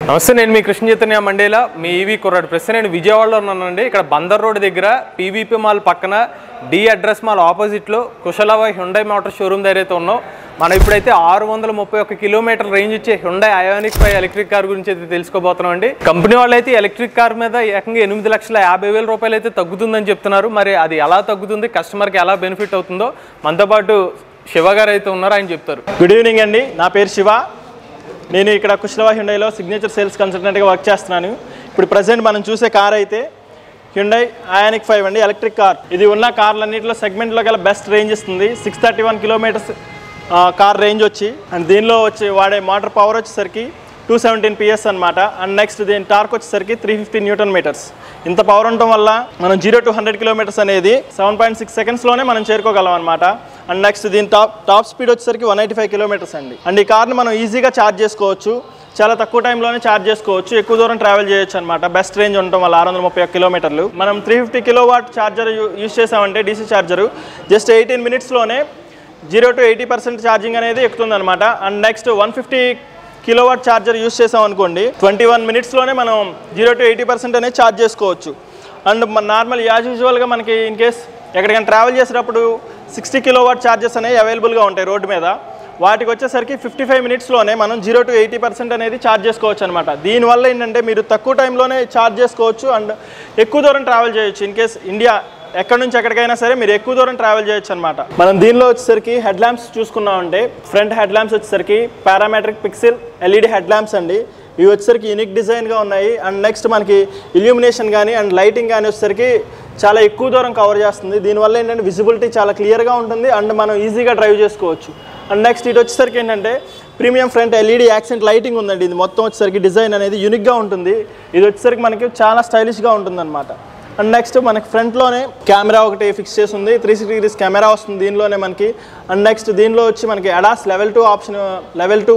నమస్తే, నేను మీ కృష్ణ చైతన్య మండేలా, మీ ఈవీ కుర్రాడు. ప్రస్తుతం నేను విజయవాడలో ఉన్నానండి. ఇక్కడ బందర్ రోడ్ దగ్గర పీవీపీ మాల్ పక్కన డి అడ్రస్ మాల్ ఆపోజిట్లో కుశలవ హ్యుండై మోటార్ షోరూమ్ దగ్గర అయితే ఉన్నాం. మనం ఇప్పుడైతే 631 కిలోమీటర్ రేంజ్ ఇచ్చే హ్యుండై అయానిక్ 5 ఎలక్ట్రిక్ కార్ గురించి అయితే తెలుసుకోబోతున్నాం అండి. కంపెనీ వాళ్ళు అయితే ఎలక్ట్రిక్ కార్ మీద ఏకంగా 8,50,000 రూపాయలు అయితే తగ్గుతుందని చెప్తున్నారు. మరి అది ఎలా తగ్గుతుంది, కస్టమర్కి ఎలా బెనిఫిట్ అవుతుందో మనతో పాటు శివ గారు అయితే ఉన్నారు, ఆయన చెప్తారు. గుడ్ ఈవినింగ్ అండి, నా పేరు శివ. నేను ఇక్కడ కుశలవ హ్యుండైలో సిగ్నేచర్ సేల్స్ కన్సల్టెంట్గా వర్క్ చేస్తున్నాను. ఇప్పుడు ప్రజెంట్ మనం చూసే కార్ అయితే హ్యుండై అయానిక్ 5 అండి, ఎలక్ట్రిక్ కార్. ఇది ఉన్న కార్లన్నింటిలో సెగ్మెంట్లో గల బెస్ట్ రేంజ్ ఇస్తుంది. 631 కిలోమీటర్స్ కార్ రేంజ్ వచ్చి, అండ్ దీనిలో వచ్చి వాడే మోటార్ పవర్ వచ్చేసరికి 217 PS అనమాట. అండ్ నెక్స్ట్ దీని టార్క్ వచ్చేసరికి 350 న్యూటన్ మీటర్స్. ఇంత పవర్ ఉండటం వల్ల మనం 0 to 100 కిలోమీటర్స్ అనేది 7.6 సెకండ్స్లోనే మనం చేరుకోగలం అనమాట. అండ్ నెక్స్ట్ దీని టాప్ స్పీడ్ వచ్చేసరికి 185 కిలోమీటర్స్ అండి. అండ్ ఈ కార్ని మనం ఈజీగా ఛార్జ్ చేసుకోవచ్చు, చాలా తక్కువ టైంలోనే ఛార్జ్ చేసుకోవచ్చు, ఎక్కువ దూరం ట్రావెల్ చేయొచ్చు అనమాట. బెస్ట్ రేంజ్ ఉండటం వల్ల 631 కిలోమీటర్లు. మనం 350 కిలోవాట్ ఛార్జర్ యూజ్ చేసామంటే DC charger just 18 మినిట్స్లోనే 0 to 80% charging అనేది ఎక్కుతుంది అనమాట. And next 150 kilowatt charger use చేసాం అనుకోండి, 21 మినిట్స్లోనే మనం 0 to 80% అనేది ఛార్జ్ చేసుకోవచ్చు. అండ్ నార్మల్ యాజ్ యూజువల్గా మనకి ఇన్ కేస్ ఎక్కడికైనా ట్రావెల్ చేసేటప్పుడు 60 కిలోవాట్ ఛార్జెస్ అనేవి అవైలబుల్గా ఉంటాయి రోడ్డు మీద. వాటికి వచ్చేసరికి 55 మినిట్స్లోనే మనం 0 to 80% అనేది ఛార్జ్ చేసుకోవచ్చు అనమాట. దీనివల్ల ఏంటంటే మీరు తక్కువ టైంలోనే ఛార్జ్ చేసుకోవచ్చు అండ్ ఎక్కువ దూరం ట్రావెల్ చేయొచ్చు. ఇన్ కేస్ ఇండియా ఎక్కడి నుంచి ఎక్కడికైనా సరే మీరు ఎక్కువ దూరం ట్రావెల్ చేయొచ్చు అనమాట. మనం దీనిలో వచ్చేసరికి హెడ్ ల్యాంప్స్ చూసుకున్నామంటే ఫ్రంట్ హెడ్ ల్యాంప్స్ వచ్చేసరికి parametric pixel LED headlamps అండి. ఇవి వచ్చేసరికి యూనిక్ డిజైన్గా ఉన్నాయి. అండ్ నెక్స్ట్ మనకి ఇల్యూమినేషన్ కానీ అండ్ లైటింగ్ కానీ వచ్చేసరికి చాలా ఎక్కువ దూరం కవర్ చేస్తుంది. దీనివల్ల ఏంటంటే విజిబిలిటీ చాలా క్లియర్గా ఉంటుంది అండ్ మనం ఈజీగా డ్రైవ్ చేసుకోవచ్చు. అండ్ నెక్స్ట్ ఇటు వచ్చేసరికి ఏంటంటే premium front LED accent lighting ఉందండి. ఇది మొత్తం వచ్చేసరికి డిజైన్ అనేది యూనిక్గా ఉంటుంది. ఇది వచ్చేసరికి మనకి చాలా స్టైలిష్గా ఉంటుంది అనమాట. అండ్ నెక్స్ట్ మనకి ఫ్రంట్లోనే కెమెరా ఒకటి ఫిక్స్ చేసి ఉంది, 360 degrees కెమెరా వస్తుంది దీనిలోనే మనకి. అండ్ నెక్స్ట్ దీనిలో వచ్చి మనకి ADAS level 2 option, level 2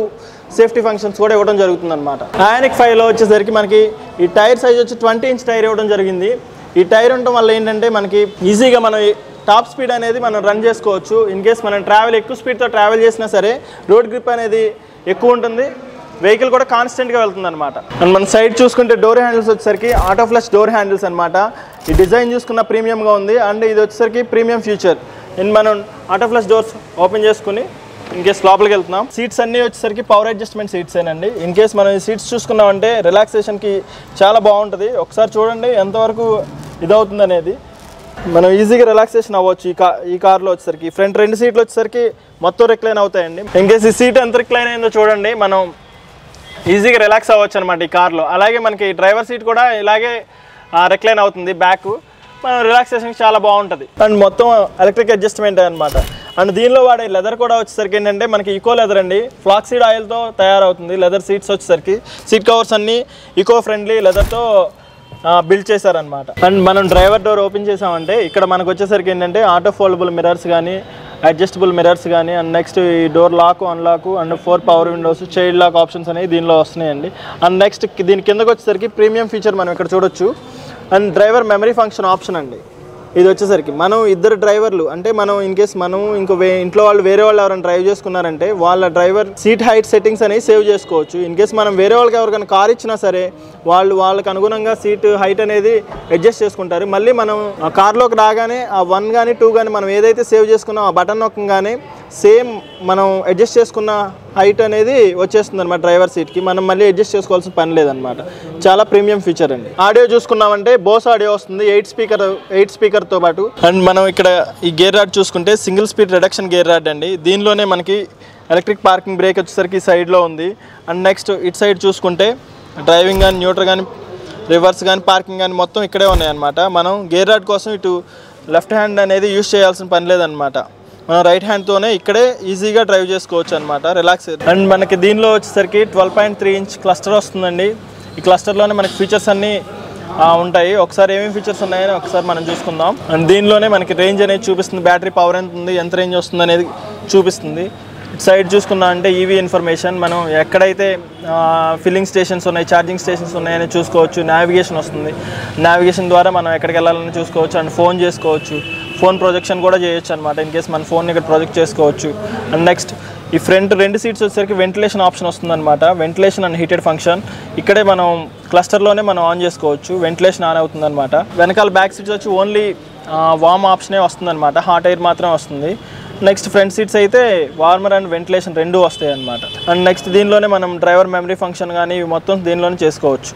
safety functions కూడా ఇవ్వడం జరుగుతుంది అనమాట. అయానిక్ 5లో వచ్చేసరికి మనకి ఈ టైర్ సైజ్ వచ్చి 20 ఇంచ్ టైర్ ఇవ్వడం జరిగింది. ఈ టైర్ ఉండటం వల్ల ఏంటంటే మనకి ఈజీగా మనం టాప్ స్పీడ్ అనేది మనం రన్ చేసుకోవచ్చు. ఇన్ కేస్ మనం ఎక్కువ స్పీడ్తో ట్రావెల్ చేసినా సరే రోడ్ గ్రిప్ అనేది ఎక్కువ ఉంటుంది, వెహికల్ కూడా కాన్స్టెంట్గా వెళ్తుంది అనమాట. అండ్ మన సైడ్ చూసుకుంటే డోర్ హ్యాండిల్స్ వచ్చేసరికి ఆటో ఫ్లష్ డోర్ హ్యాండిల్స్ అనమాట. ఈ డిజైన్ చూసుకున్న ప్రీమియంగా ఉంది అండ్ ఇది వచ్చేసరికి ప్రీమియం ఫ్యూచర్. అండ్ మనం ఆటో ఫ్లష్ డోర్స్ ఓపెన్ చేసుకుని ఇన్ కేస్ లోపలికి వెళ్తున్నాం. సీట్స్ అన్నీ వచ్చేసరికి పవర్ అడ్జస్ట్మెంట్ సీట్స్ ఏనండి. ఇన్ కేస్ మనం ఈ సీట్స్ చూసుకున్నామంటే రిలాక్సేషన్కి చాలా బాగుంటుంది. ఒకసారి చూడండి ఎంతవరకు ఇదవుతుంది అనేది. మనం ఈజీగా రిలాక్సేషన్ అవ్వచ్చు ఈ కార్లో వచ్చేసరికి. ఫ్రంట్ 2 సీట్లు వచ్చేసరికి మొత్తం రిక్లైన్ అవుతాయండి. ఇన్ కేస్ ఈ సీట్ ఎంత రిక్లైన్ అయిందో చూడండి, మనం ఈజీగా రిలాక్స్ అవ్వచ్చు అనమాట ఈ కార్లో. అలాగే మనకి డ్రైవర్ సీట్ కూడా ఇలాగే రిక్లైన్ అవుతుంది బ్యాక్. మనం రిలాక్సేషన్కి చాలా బాగుంటుంది. అండ్ మొత్తం ఎలక్ట్రిక్ అడ్జస్ట్మెంట్ అనమాట. అండ్ దీనిలో వాడే లెదర్ కూడా వచ్చేసరికి ఏంటంటే మనకి ఈకో లెదర్ అండి, ఫ్లాక్సీడ్ ఆయిల్తో తయారవుతుంది. లెదర్ సీట్స్ వచ్చేసరికి సీట్ కవర్స్ అన్నీ ఈకో ఫ్రెండ్లీ లెదర్తో బిల్డ్ చేశారనమాట. అండ్ మనం డ్రైవర్ డోర్ ఓపెన్ చేసామంటే ఇక్కడ మనకు వచ్చేసరికి ఏంటంటే ఆటో ఫోల్డబుల్ మిరర్స్ కానీ అడ్జస్టబుల్ మిరర్స్ కానీ అండ్ నెక్స్ట్ ఈ door lock unlock and 4 power windows, child lock options అనేవి దీనిలో వస్తున్నాయండి. అండ్ నెక్స్ట్ దీని కిందకు వచ్చేసరికి ప్రీమియం ఫీచర్ మనం ఇక్కడ చూడొచ్చు. And driver memory function option అండి. ఇది వచ్చేసరికి మనం ఇద్దరు డ్రైవర్లు అంటే మనం ఇన్ కేస్ మనం ఇంట్లో వాళ్ళు వేరే వాళ్ళు ఎవరైనా డ్రైవ్ చేసుకున్నారంటే వాళ్ళ డ్రైవర్ సీట్ హైట్ సెట్టింగ్స్ అనేవి సేవ్ చేసుకోవచ్చు. ఇన్ కేస్ మనం వేరే వాళ్ళకి ఎవరికైనా కార్ ఇచ్చినా సరే వాళ్ళకి అనుగుణంగా సీట్ హైట్ అనేది అడ్జస్ట్ చేసుకుంటారు. మళ్ళీ మనం ఆ కార్లోకి రాగానే ఆ 1 కానీ 2 కానీ మనం ఏదైతే సేవ్ చేసుకున్నాం ఆ బటన్ నొక్కగానే సేమ్ మనం అడ్జస్ట్ చేసుకున్న హైట్ అనేది వచ్చేస్తుంది అనమాట డ్రైవర్ సీట్కి. మనం మళ్ళీ అడ్జస్ట్ చేసుకోవాల్సిన పని లేదనమాట. చాలా ప్రీమియం ఫీచర్ అండి. ఆడియో చూసుకున్నామంటే బోస్ ఆడియో వస్తుంది 8 స్పీకర్తో పాటు. అండ్ మనం ఇక్కడ ఈ గేర్ రాడ్ చూసుకుంటే single speed reduction gear rod అండి. దీనిలోనే మనకి ఎలక్ట్రిక్ పార్కింగ్ బ్రేక్ వచ్చేసరికి సైడ్లో ఉంది. అండ్ నెక్స్ట్ ఇటు సైడ్ చూసుకుంటే డ్రైవింగ్ కానీ న్యూట్రల్ కానీ రివర్స్ కానీ పార్కింగ్ కానీ మొత్తం ఇక్కడే ఉన్నాయన్నమాట. మనం గేర్ రాడ్ కోసం ఇటు లెఫ్ట్ హ్యాండ్ అనేది యూజ్ చేయాల్సిన పని లేదనమాట. మనం రైట్ హ్యాండ్తోనే ఇక్కడే ఈజీగా డ్రైవ్ చేసుకోవచ్చు అనమాట, రిలాక్స్. అండ్ మనకి దీనిలో వచ్చేసరికి 12.3 ఇంచ్ క్లస్టర్ వస్తుందండి. ఈ క్లస్టర్లోనే మనకి ఫీచర్స్ అన్నీ ఉంటాయి. ఒకసారి ఏమేమి ఫీచర్స్ ఉన్నాయని ఒకసారి మనం చూసుకుందాం. అండ్ దీనిలోనే మనకి రేంజ్ అనేది చూపిస్తుంది, బ్యాటరీ పవర్ ఎంత ఉంది, ఎంత రేంజ్ వస్తుంది అనేది చూపిస్తుంది. సైడ్ చూసుకున్నా అంటే ఈవీ ఇన్ఫర్మేషన్, మనం ఎక్కడైతే ఫిల్లింగ్ స్టేషన్స్ ఉన్నాయి, ఛార్జింగ్ స్టేషన్స్ ఉన్నాయని చూసుకోవచ్చు. నావిగేషన్ వస్తుంది, నావిగేషన్ ద్వారా మనం ఎక్కడికి వెళ్ళాలని చూసుకోవచ్చు. అండ్ ఫోన్ చేసుకోవచ్చు. ఫోన్ ప్రొజెక్షన్ కూడా చేయొచ్చు అనమాట. ఇన్ కేస్ మన ఫోన్ ఇక్కడ ప్రొజెక్ట్ చేసుకోవచ్చు. అండ్ నెక్స్ట్ ఈ ఫ్రంట్ 2 సీట్స్ వచ్చేసరికి వెంటిలేషన్ ఆప్షన్ వస్తుందన్నమాట. వెంటిలేషన్ అండ్ హీటెడ్ ఫంక్షన్ ఇక్కడే మనం క్లస్టర్లోనే మనం ఆన్ చేసుకోవచ్చు. వెంటిలేషన్ ఆన్ అవుతుందన్నమాట. వెనకాల బ్యాక్ సీట్స్ వచ్చి ఓన్లీ వార్మ్ ఆప్షనే వస్తుందన్నమాట. హాట్ ఎయిర్ మాత్రం వస్తుంది. నెక్స్ట్ ఫ్రంట్ సీట్స్ అయితే వార్మర్ అండ్ వెంటిలేషన్ 2 వస్తాయి అన్నమాట. అండ్ నెక్స్ట్ దీనిలోనే మనం డ్రైవర్ మెమరీ ఫంక్షన్ కానీ ఇవి మొత్తం దీనిలోనే చేసుకోవచ్చు.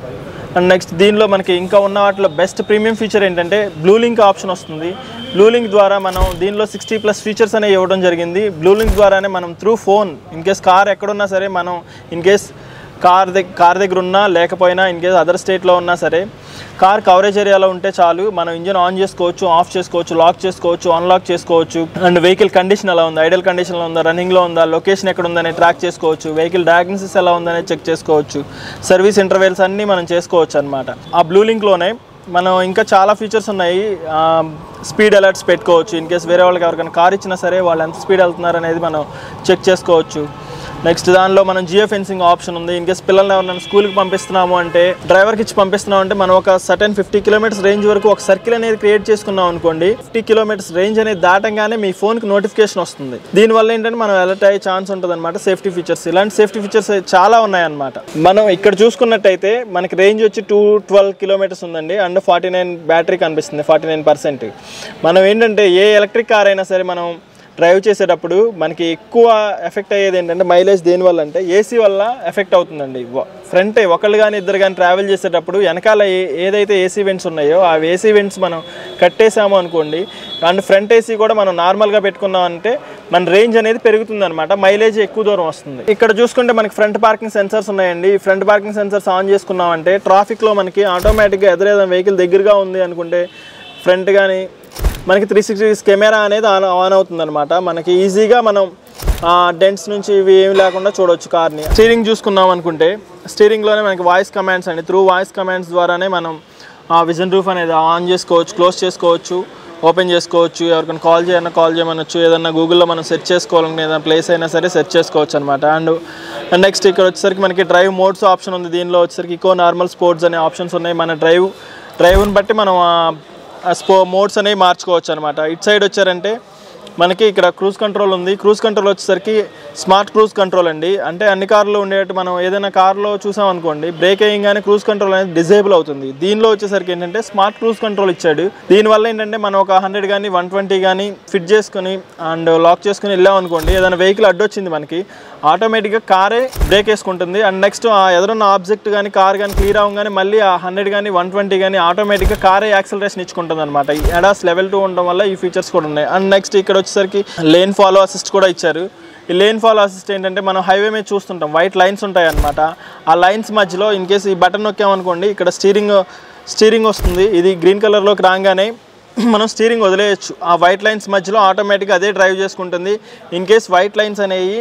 అండ్ నెక్స్ట్ దీనిలో మనకి ఇంకా ఉన్న వాటిలో బెస్ట్ ప్రీమియం ఫీచర్ ఏంటంటే బ్లూ లింక్ ఆప్షన్ వస్తుంది. బ్లూ లింక్ ద్వారా మనం దీనిలో 60+ ఫీచర్స్ అనేవి ఇవ్వడం జరిగింది. బ్లూ లింక్ ద్వారానే మనం through phone in case car ఎక్కడున్నా సరే మనం ఇన్ కేస్ కార్ దగ్గర ఉన్నా లేకపోయినా ఇన్ కేస్ అదర్ స్టేట్లో ఉన్నా సరే కార్ కవరేజ్ ఏరియాలో ఉంటే చాలు మనం ఇంజిన్ ఆన్ చేసుకోవచ్చు, ఆఫ్ చేసుకోవచ్చు, లాక్ చేసుకోవచ్చు, అన్లాక్ చేసుకోవచ్చు. అండ్ వెహికల్ కండిషన్ ఎలా ఉంది, ఐడల్ కండిషన్లో ఉందా, రన్నింగ్లో ఉందా, లొకేషన్ ఎక్కడ ఉందని ట్రాక్ చేసుకోవచ్చు, వెహికల్ డయాగ్నోసిస్ ఎలా ఉందని చెక్ చేసుకోవచ్చు, సర్వీస్ ఇంటర్వెల్స్ అన్నీ మనం చేసుకోవచ్చు అనమాట. ఆ బ్లూ లింక్లోనే మనం ఇంకా చాలా ఫీచర్స్ ఉన్నాయి. స్పీడ్ అలర్ట్స్ పెట్టుకోవచ్చు. ఇన్ కేస్ వేరే వాళ్ళకి ఎవరికైనా కార్ ఇచ్చినా సరే వాళ్ళు ఎంత స్పీడ్ వెళ్తున్నారు అనేది మనం చెక్ చేసుకోవచ్చు. నెక్స్ట్ దానిలో మనం జియో ఫెన్సింగ్ ఆప్షన్ ఉంది. ఇన్ కేస్ పిల్లల్ని ఎవరైనా స్కూల్కి పంపిస్తున్నాము అంటే డ్రైవర్కి ఇచ్చి పంపిస్తున్నాం అంటే మనం ఒక సర్టెన్ 50 కిలోమీటర్స్ రేంజ్ వరకు ఒక సర్కిల్ అనేది క్రియేట్ చేసుకున్నాం అనుకోండి. 50 కిలోమీటర్స్ రేంజ్ అనేది దాటంగానే మీ ఫోన్కి నోటిఫికేషన్ వస్తుంది. దీనివల్ల ఏంటంటే మనం అలర్ట్ అయ్యే ఛాన్స్ ఉంటుంది అనమాట. సేఫ్టీ ఫీచర్స్ ఇలాంటి సేఫ్టీ ఫీచర్స్ చాలా ఉన్నాయన్నమాట. మనం ఇక్కడ చూసుకున్నట్టయితే మనకి రేంజ్ వచ్చి 212 కిలోమీటర్స్ ఉందండి. అండ్ 49 బ్యాటరీ కనిపిస్తుంది, 49%. మనం ఏంటంటే ఏ ఎలక్ట్రిక్ కార్ అయినా సరే మనం డ్రైవ్ చేసేటప్పుడు మనకి ఎక్కువ ఎఫెక్ట్ అయ్యేది ఏంటంటే మైలేజ్ దేనివల్ల అంటే ఏసీ వల్ల ఎఫెక్ట్ అవుతుందండి. ఫ్రంట్ ఒకళ్ళు కానీ ఇద్దరు కానీ ట్రావెల్ చేసేటప్పుడు వెనకాల ఏదైతే ఏసీ వెంట్స్ ఉన్నాయో ఆ ఏసీ వెంట్స్ మనం కట్టేసాము అనుకోండి అండ్ ఫ్రంట్ ఏసీ కూడా మనం నార్మల్గా పెట్టుకున్నాం అంటే మన రేంజ్ అనేది పెరుగుతుంది అనమాట. మైలేజ్ ఎక్కువ దూరం వస్తుంది. ఇక్కడ చూసుకుంటే మనకి ఫ్రంట్ పార్కింగ్ సెన్సర్స్ ఉన్నాయండి. ఈ ఫ్రంట్ పార్కింగ్ సెన్సర్స్ ఆన్ చేసుకున్నామంటే ట్రాఫిక్లో మనకి ఆటోమేటిక్గా ఎదురేదైనా వెహికల్ దగ్గరగా ఉంది అనుకుంటే ఫ్రంట్ కానీ మనకి 360 కెమెరా అనేది ఆన్ అవుతుంది అనమాట. మనకి ఈజీగా మనం డెంట్స్ నుంచి ఇవి ఏమి లేకుండా చూడవచ్చు కార్ని. స్టీరింగ్ చూసుకున్నాం అనుకుంటే స్టీరింగ్లోనే మనకి వాయిస్ కమాండ్స్ అండి. త్రూ వాయిస్ కమాండ్స్ ద్వారానే మనం విజన్ రూఫ్ అనేది ఆన్ చేసుకోవచ్చు, క్లోజ్ చేసుకోవచ్చు, ఓపెన్ చేసుకోవచ్చు. ఎవరికైనా కాల్ చేయమనొచ్చు. ఏదన్నా గూగుల్లో మనం సెర్చ్ చేసుకోవాలనుకునే ఏదైనా ప్లేస్ అయినా సరే సెర్చ్ చేసుకోవచ్చు అనమాట. అండ్ నెక్స్ట్ ఇక్కడ వచ్చేసరికి మనకి డ్రైవ్ మోడ్స్ ఆప్షన్ ఉంది. దీనిలో వచ్చేసరికి ఈకో, నార్మల్, స్పోర్ట్స్ అనే ఆప్షన్స్ ఉన్నాయి. మన డ్రైవ్ని బట్టి మనం మోడ్స్ అనేవి మార్చుకోవచ్చు అనమాట. ఇటు సైడ్ వచ్చారంటే మనకి ఇక్కడ క్రూజ్ కంట్రోల్ ఉంది. క్రూజ్ కంట్రోల్ వచ్చేసరికి స్మార్ట్ క్రూజ్ కంట్రోల్ అండి. అంటే అన్ని కార్లో ఉండేటట్టు మనం ఏదైనా కార్లో చూసాం అనుకోండి బ్రేక్ అయ్యంగానే క్రూజ్ కంట్రోల్ అనేది డిజేబుల్ అవుతుంది. దీనిలో వచ్చేసరికి ఏంటంటే స్మార్ట్ క్రూజ్ కంట్రోల్ ఇచ్చాడు. దీనివల్ల ఏంటంటే మనం ఒక 100 కానీ 120 కానీ ఫిట్ చేసుకుని అండ్ లాక్ చేసుకుని వెళ్ళాం అనుకోండి ఏదైనా వెహికల్ అడ్డొచ్చింది మనకి ఆటోమేటిక్గా కారే బ్రేక్ వేసుకుంటుంది. అండ్ నెక్స్ట్ ఎదురున్న ఆబ్జెక్ట్ కానీ కార్ కానీ క్లియర్ అవ్వగానే మళ్ళీ ఆ 100 కానీ 120 కానీ ఆటోమేటిక్గా కారే యాక్సలరేషన్ ఇచ్చుకుంటుంది అనమాట. ఈ ADAS Level 2 ఉండడం వల్ల ఈ ఫీచర్స్ కూడా ఉన్నాయి. అండ్ నెక్స్ట్ ఇక్కడ వచ్చేసరికి లేన్ ఫాలో అసిస్ట్ కూడా ఇచ్చారు. ఈ లేన్ ఫాలో అసిస్ట్ ఏంటంటే మనం హైవే మీద చూస్తుంటాం వైట్ లైన్స్ ఉంటాయి అనమాట. ఆ లైన్స్ మధ్యలో ఇన్ కేసు ఈ బటన్ నొక్కామనుకోండి ఇక్కడ స్టీరింగ్ వస్తుంది. ఇది గ్రీన్ కలర్లోకి రాగానే మనం స్టీరింగ్ వదిలేయచ్చు. ఆ వైట్ లైన్స్ మధ్యలో ఆటోమేటిక్గా అదే డ్రైవ్ చేసుకుంటుంది. ఇన్ కేస్ వైట్ లైన్స్ అనేవి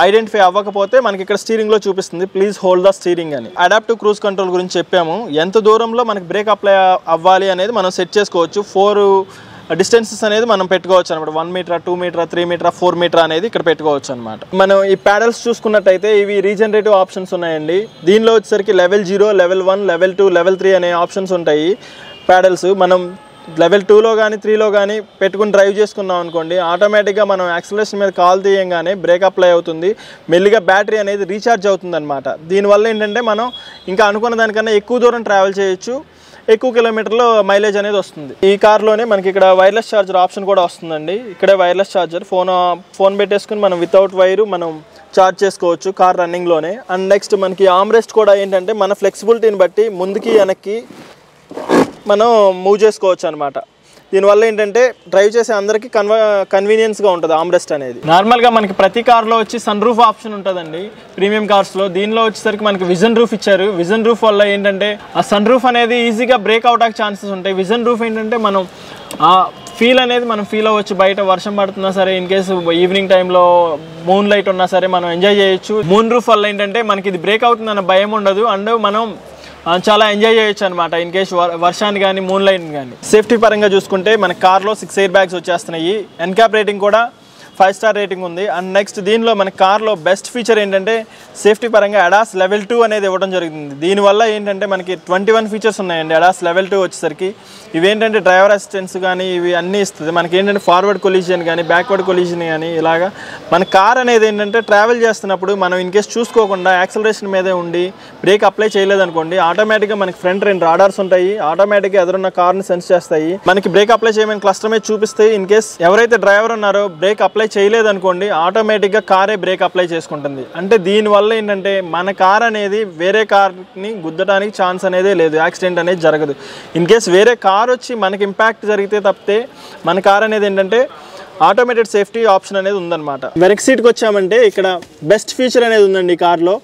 ఐడెంటిఫై అవ్వకపోతే మనకి ఇక్కడ స్టీరింగ్లో చూపిస్తుంది ప్లీజ్ హోల్డ్ ద స్టీరింగ్ అని. అడాప్టివ్ క్రూజ్ కంట్రోల్ గురించి చెప్పాము. ఎంత దూరంలో మనకి బ్రేక్ అప్లై అవ్వాలి అనేది మనం సెట్ చేసుకోవచ్చు. 4 డిస్టెన్సెస్ అనేది మనం పెట్టుకోవచ్చు అనమాట. 1 మీటర్, 2 మీటర్, 3 మీటర్, 4 మీటర్ అనేది ఇక్కడ పెట్టుకోవచ్చు అనమాట. మనం ఈ ప్యాడల్స్ చూసుకున్నట్టయితే ఇవి రీజనరేటివ్ ఆప్షన్స్ ఉన్నాయండి. దీనిలో వచ్చేసరికి Level 0, Level 1, Level 2, Level 3 అనే ఆప్షన్స్ ఉంటాయి. ప్యాడల్స్ మనం Level 2లో కానీ 3లో కానీ పెట్టుకుని డ్రైవ్ చేసుకున్నాం అనుకోండి ఆటోమేటిక్గా మనం యాక్సిలరేషన్ మీద కాల్ తీయంగానే బ్రేక్ అప్లై అవుతుంది. మెల్లిగా బ్యాటరీ అనేది రీఛార్జ్ అవుతుంది అనమాట. దీనివల్ల ఏంటంటే మనం ఇంకా అనుకున్న దానికన్నా ఎక్కువ దూరం ట్రావెల్ చేయొచ్చు, ఎక్కువ కిలోమీటర్లో మైలేజ్ అనేది వస్తుంది. ఈ కార్లోనే మనకి ఇక్కడ వైర్లెస్ ఛార్జర్ ఆప్షన్ కూడా వస్తుందండి. ఇక్కడే వైర్లెస్ ఛార్జర్ ఫోన్ పెట్టేసుకుని మనం వితౌట్ వైరు మనం ఛార్జ్ చేసుకోవచ్చు కార్ రన్నింగ్లోనే. అండ్ నెక్స్ట్ మనకి ఆమ్రెస్ట్ కూడా ఏంటంటే మన ఫ్లెక్సిబిలిటీని బట్టి ముందుకి వెనక్కి మనం మూవ్ చేసుకోవచ్చు అనమాట. దీనివల్ల ఏంటంటే డ్రైవ్ చేసే అందరికీ కన్వీనియన్స్గా ఉంటుంది ఆమ్రెస్ట్ అనేది. నార్మల్గా మనకి ప్రతి కార్లో వచ్చి సన్ రూఫ్ ఆప్షన్ ఉంటుందండి ప్రీమియం కార్స్లో. దీనిలో వచ్చేసరికి మనకి విజన్ రూఫ్ ఇచ్చారు. విజన్ రూఫ్ వల్ల ఏంటంటే ఆ సన్ రూఫ్ అనేది ఈజీగా బ్రేక్ అవుట్ అయ్యే ఛాన్సెస్ ఉంటాయి. విజన్ రూఫ్ ఏంటంటే మనం ఆ ఫీల్ అనేది మనం ఫీల్ అవ్వచ్చు. బయట వర్షం పడుతున్నా సరే ఇన్ కేసు ఈవినింగ్ టైంలో మూన్ లైట్ ఉన్నా సరే మనం ఎంజాయ్ చేయొచ్చు. మూన్ రూఫ్ వల్ల ఏంటంటే మనకి ఇది బ్రేక్ అవుతుందన్న భయం ఉండదు. అండ్ మనం చాలా ఎంజాయ్ చేయొచ్చు అనమాట ఇన్ కేసు వర్షాన్ని కానీ మూన్ లైట్ కానీ. సేఫ్టీ పరంగా చూసుకుంటే మన కార్లో 6 ఎయిర్ బ్యాగ్స్ వచ్చేస్తున్నాయి. ఎన్క్యాప్ రేటింగ్ కూడా 5 స్టార్ రేటింగ్ ఉంది. అండ్ నెక్స్ట్ దీనిలో మన కార్లో బెస్ట్ ఫీచర్ ఏంటంటే సేఫ్టీ పరంగా ADAS Level 2 అనేది ఇవ్వడం జరుగుతుంది. దీనివల్ల ఏంటంటే మనకి 21 ఫీచర్స్ ఉన్నాయండి ADAS Level 2 వచ్చేసరికి. ఇవేంటంటే డ్రైవర్ అసిస్టెన్స్ కానీ ఇవి అన్నీ ఇస్తుంది. మనకి ఏంటంటే ఫార్వర్డ్ కొలిజన్ కానీ బ్యాక్వర్డ్ కొలిజన్ కానీ ఇలాగా మన కార్ అనేది ఏంటంటే ట్రావెల్ చేస్తున్నప్పుడు మనం ఇన్ కేస్ చూసుకోకుండా యాక్సలరేషన్ మీదే ఉండి బ్రేక్ అప్లై చేయలేదనుకోండి, ఆటోమేటిక్గా మనకి ఫ్రంట్ 2 రాడార్స్ ఉంటాయి, ఆటోమేటిక్గా ఎదురున్న కార్ని సెన్స్ చేస్తాయి, మనకి బ్రేక్ అప్లై చేయమని క్లస్టర్ మీద చూపిస్తాయి. ఇన్ కేస్ ఎవరైతే డ్రైవర్ ఉన్నారో బ్రేక్ అప్లై చేయలేదనుకోండి, ఆటోమేటిక్గా కారే బ్రేక్ అప్లై చేసుకుంటుంది. అంటే దీనివల్ల ఏంటంటే మన కార్ అనేది వేరే కార్ని గుద్దడానికి ఛాన్స్ అనేది లేదు, యాక్సిడెంట్ అనేది జరగదు. ఇన్ కేస్ వేరే కార్ వచ్చి మనకి ఇంపాక్ట్ జరిగితే తప్పితే మన కార్ అనేది ఏంటంటే ఆటోమేటెడ్ సేఫ్టీ ఆప్షన్ అనేది ఉందన్నమాట. వెనక్ సీట్కి వచ్చామంటే ఇక్కడ బెస్ట్ ఫీచర్ అనేది ఉందండి ఈ కార్లో,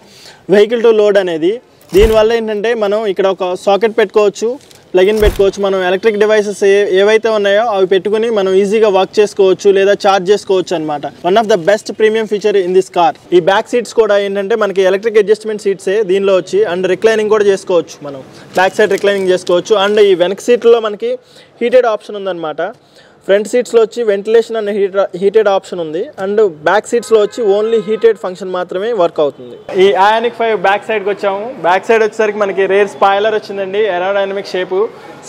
వెహికల్ టు లోడ్ అనేది. దీనివల్ల ఏంటంటే మనం ఇక్కడ ఒక సాకెట్ పెట్టుకోవచ్చు, ప్లగిన్ పెట్టుకోవచ్చు. మనం ఎలక్ట్రిక్ డివైసెస్ ఏవైతే ఉన్నాయో అవి పెట్టుకుని మనం ఈజీగా వర్క్ చేసుకోవచ్చు లేదా ఛార్జ్ చేసుకోవచ్చు అనమాట. One of the best premium feature in this car. ఈ బ్యాక్ సీట్స్ కూడా ఏంటంటే మనకి ఎలక్ట్రిక్ అడ్జస్ట్మెంట్ సీట్సే దీనిలో వచ్చి, అండ్ రిక్లైనింగ్ కూడా చేసుకోవచ్చు, మనం బ్యాక్ సైడ్ రిక్లైనింగ్ చేసుకోవచ్చు. అండ్ ఈ వెనక్ సీట్లో మనకి హీటెడ్ ఆప్షన్ ఉందన్నమాట. ఫ్రంట్ సీట్స్లో వచ్చి వెంటిలేషన్ అండ్ హీటెడ్ ఆప్షన్ ఉంది, అండ్ బ్యాక్ సీట్స్లో వచ్చి ఓన్లీ హీటెడ్ ఫంక్షన్ మాత్రమే వర్క్ అవుతుంది. ఈ ఐయానిక్ 5 బ్యాక్ సైడ్కి వచ్చాము. బ్యాక్ సైడ్ వచ్చేసరికి మనకి రేర్ స్పాయిలర్ వచ్చిందండి, ఏరోడైనమిక్ షేపు.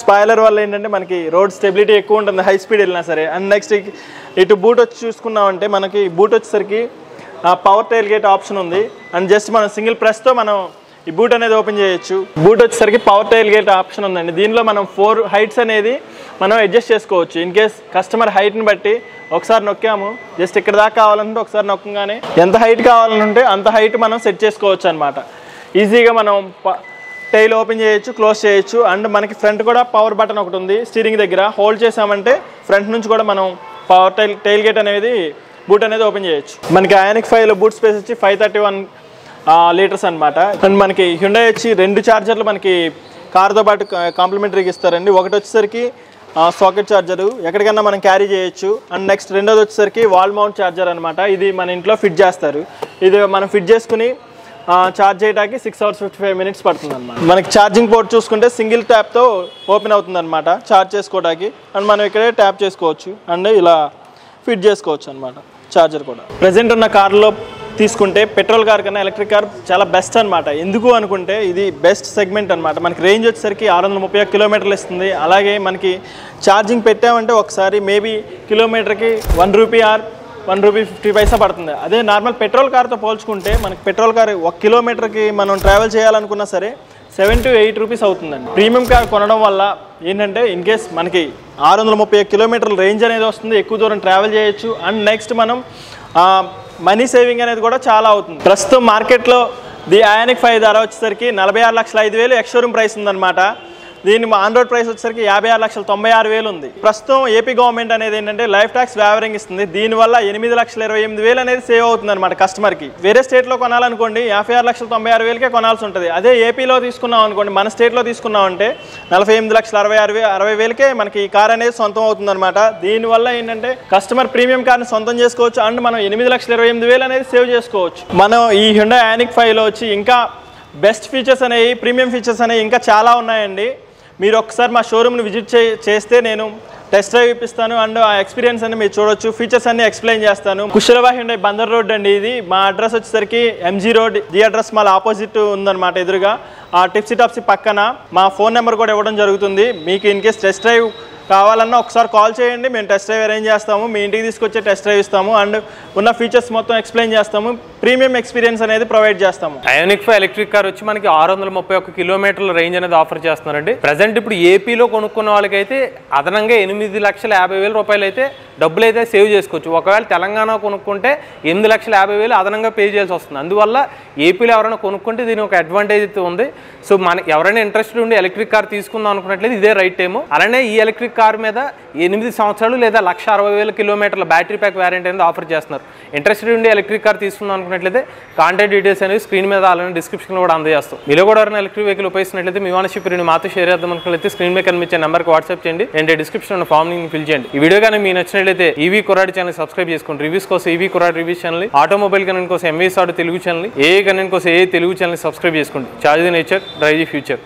స్పాయిలర్ వల్ల ఏంటంటే మనకి రోడ్ స్టెబిలిటీ ఎక్కువ ఉంటుంది హై స్పీడ్ వెళ్ళినా సరే. అండ్ నెక్స్ట్ ఇటు బూట్ వచ్చి చూసుకున్నామంటే మనకి బూట్ వచ్చేసరికి పవర్ టైల్ గేట్ ఆప్షన్ ఉంది. అండ్ జస్ట్ మనం సింగిల్ ప్రెస్తో మనం ఈ బూట్ అనేది ఓపెన్ చేయొచ్చు. బూట్ వచ్చేసరికి పవర్ టైల్ గేట్ ఆప్షన్ ఉందండి. దీనిలో మనం 4 హైట్స్ అనేది మనం అడ్జస్ట్ చేసుకోవచ్చు. ఇన్ కేస్ కస్టమర్ హైట్ని బట్టి ఒకసారి నొక్కాము, జస్ట్ ఇక్కడ దాకా కావాలంటే ఒకసారి నొక్కగానే ఎంత హైట్ కావాలంటే అంత హైట్ మనం సెట్ చేసుకోవచ్చు అనమాట. ఈజీగా మనం టైల్ ఓపెన్ చేయొచ్చు, క్లోజ్ చేయొచ్చు. అండ్ మనకి ఫ్రంట్ కూడా పవర్ బటన్ ఒకటి ఉంది, స్టీరింగ్ దగ్గర హోల్డ్ చేసామంటే ఫ్రంట్ నుంచి కూడా మనం పవర్ టైల్ గేట్ అనేది బూట్ అనేది ఓపెన్ చేయొచ్చు. మనకి ఐయానిక్ 5లో బూట్ స్పేస్ వచ్చి 531 లీటర్స్ అనమాట. అండ్ మనకి హ్యుండై వచ్చి 2 ఛార్జర్లు మనకి కార్తో పాటు కాంప్లిమెంటరీకి ఇస్తారండి. ఒకటి వచ్చేసరికి సాకెట్ ఛార్జరు, ఎక్కడికన్నా మనం క్యారీ చేయొచ్చు. అండ్ నెక్స్ట్ రెండోది వచ్చేసరికి వాల్ మౌంట్ ఛార్జర్ అనమాట. ఇది మన ఇంట్లో ఫిట్ చేస్తారు. ఇది మనం ఫిట్ చేసుకుని ఛార్జ్ చేయడానికి 6 hours 55 minutes పడుతుంది అనమాట. మనకి ఛార్జింగ్ పోర్ట్ చూసుకుంటే సింగిల్ ట్యాప్తో ఓపెన్ అవుతుంది అనమాట ఛార్జ్ చేసుకోవడానికి. అండ్ మనం ఇక్కడే ట్యాప్ చేసుకోవచ్చు అండ్ ఇలా ఫిట్ చేసుకోవచ్చు అనమాట ఛార్జర్ కూడా. ప్రజెంట్ ఉన్న కార్లో తీసుకుంటే పెట్రోల్ కార్ కన్నా ఎలక్ట్రిక్ కార్ చాలా బెస్ట్ అనమాట. ఎందుకు అనుకుంటే ఇది బెస్ట్ సెగ్మెంట్ అనమాట. మనకి రేంజ్ వచ్చేసరికి 631 కిలోమీటర్లు ఇస్తుంది. అలాగే మనకి ఛార్జింగ్ పెట్టామంటే ఒకసారి మేబీ కిలోమీటర్కి ₹1 ఆర్ ₹1.50 పడుతుంది. అదే నార్మల్ పెట్రోల్ కార్తో పోల్చుకుంటే మనకి పెట్రోల్ కార్ 1 కిలోమీటర్కి మనం ట్రావెల్ చేయాలనుకున్నా సరే ₹7 to ₹8 అవుతుందండి. ప్రీమియం కార్ కొనడం వల్ల ఏంటంటే ఇన్ కేస్ మనకి 631 కిలోమీటర్ల రేంజ్ అనేది వస్తుంది, ఎక్కువ దూరం ట్రావెల్ చేయొచ్చు. అండ్ నెక్స్ట్ మనం మనీ సేవింగ్ అనేది కూడా చాలా అవుతుంది. ప్రస్తుతం మార్కెట్లో ది ఐయానిక్ 5 ధర వచ్చేసరికి 46,05,000 ఎక్స్ షోరూమ్ ప్రైస్ ఉందన్నమాట. దీని ఆన్ రోడ్ ప్రైస్ వచ్చేసరికి 56,96,000 ఉంది. ప్రస్తుతం ఏపీ గవర్నమెంట్ అనేది ఏంటంటే లైఫ్ ట్యాక్స్ వేవరింగ్ ఇస్తుంది. దీనివల్ల 8,28,000 అనేది సేవ్ అవుతుంది అనమాట కస్టమర్కి. వేరే స్టేట్లో కొనాలనుకోండి 56,96,000కే కొనాల్సి ఉంటుంది. అదే ఏపీలో తీసుకున్నాం అనుకోండి, మన స్టేట్లో తీసుకున్నామంటే 48,60,000కే మనకి ఈ కార్ అనేది సొంతం అవుతుంది అనమాట. దీనివల్ల ఏంటంటే కస్టమర్ ప్రీమియం కార్ని సొంతం చేసుకోవచ్చు అండ్ మనం 8,28,000 అనేది సేవ్ చేసుకోవచ్చు. మనం ఈ హ్యుండై ఐయానిక్ 5లో వచ్చి ఇంకా బెస్ట్ ఫీచర్స్ అనేవి, ప్రీమియం ఫీచర్స్ అనేవి ఇంకా చాలా ఉన్నాయండి. మీరు ఒకసారి మా షోరూమ్ని విజిట్ చేస్తే నేను టెస్ట్ డ్రైవ్ ఇప్పిస్తాను అండ్ ఆ ఎక్స్పీరియన్స్ అన్ని మీరు చూడొచ్చు. ఫీచర్స్ అన్ని ఎక్స్ప్లెయిన్ చేస్తాను. కుశలవా హ్యుండై బందర్ రోడ్ అండి ఇది. మా అడ్రస్ వచ్చేసరికి MG road G address mall opposite ఉందన్నమాట ఎదురుగా. ఆ టిప్సీ టాప్సీ పక్కన మా ఫోన్ నెంబర్ కూడా ఇవ్వడం జరుగుతుంది. మీకు ఇన్ కేస్ టెస్ట్ డ్రైవ్ కావాలన్నా ఒకసారి కాల్ చేయండి, మేము టెస్ట్ డ్రైవ్ అరేంజ్ చేస్తాము, మీ ఇంటికి తీసుకొచ్చే టెస్ట్ డ్రైవ్ ఇస్తాము అండ్ ఉన్న ఫీచర్స్ మొత్తం ఎక్స్ప్లెయిన్ చేస్తాము. ప్రీమియం ఎక్స్పీరియన్స్ అనేది ప్రొవైడ్ చేస్తాము. ఐయానిక్ 5 ఎలక్ట్రిక్ కార్ వచ్చి మనకి 631 కిలోమీటర్ల రేంజ్ అనేది ఆఫర్ చేస్తున్నారండి. ప్రజెంట్ ఇప్పుడు ఏపీలో కొనుక్కున్న వాళ్ళకైతే అదనంగా ₹8,50,000 అయితే డబ్బులు అయితే సేవ్ చేసుకోవచ్చు. ఒకవేళ తెలంగాణ కొనుక్కుంటే ₹8,50,000 అదనంగా పే చేయాల్సి వస్తుంది. అందువల్ల ఏపీలో ఎవరైనా కొనుక్కుంటే దీని ఒక అడ్వాంటేజ్ అయితే ఉంది. సో మన ఎవరైనా ఇంట్రెస్టెడ్ ఉండి ఎలక్ట్రిక్ కార్ తీసుకుందాం అనుకున్నట్లయితే ఇదే రైట్ టైము. అలానే ఈ ఎలక్ట్రిక్ కార్ మీద 8 సంవత్సరాలు లేదా 1,60,000 కిలోమీటర్ల బ్యాటరీ ప్యాక్ వ్యారెంటీ అనేది ఆఫర్ చేస్తున్నారు. ఇంట్రెస్టెడ్ ఉండి ఎలక్ట్రిక్ కార్ తీసుకుందాం అనుకున్నట్లయితే కాంటాక్ట్ డీటెయిల్స్ అనేవి స్క్రీన్ మీద అలానే డిస్క్రిప్షన్లో కూడా అందజేస్తాం. మీరు కూడా ఎవరైనా ఎలక్ట్రిక్ వెహికల్ ఉపయోగిస్తున్నట్లయితే మీ ఓనర్షిప్ రివ్యూని మాతో షేర్ చేద్దాం అనుకున్నట్లయితే స్క్రీన్ మీద కనిపించే నెంబర్కి వాట్సాప్ చేయండి. అండ్ డిస్క్రిప్షన్ ఉన్న ఫామ్ ని ఫిల్ చేయండి. ఈ వీడియో కానీ మీకు నచ్చినట్లయితే ఈవీ కుర్రాడి ఛానల్ సబ్స్క్రైబ్ చేసుకోండి. రివ్యూస్ కోసం ఈవీ కుర్రాడి రివ్యూస్ ఛానల్, ఆటోమొబైల్ కనెక్ట్ కోసం ఎంవీఎస్ ఆటో తెలుగు ఛానల్, ఏ కనెక్ట్ కోసం ఏ తెలుగు ఛానల్ సబ్స్క్రైబ్ చేసుకోండి. Charge the nature, drive the future.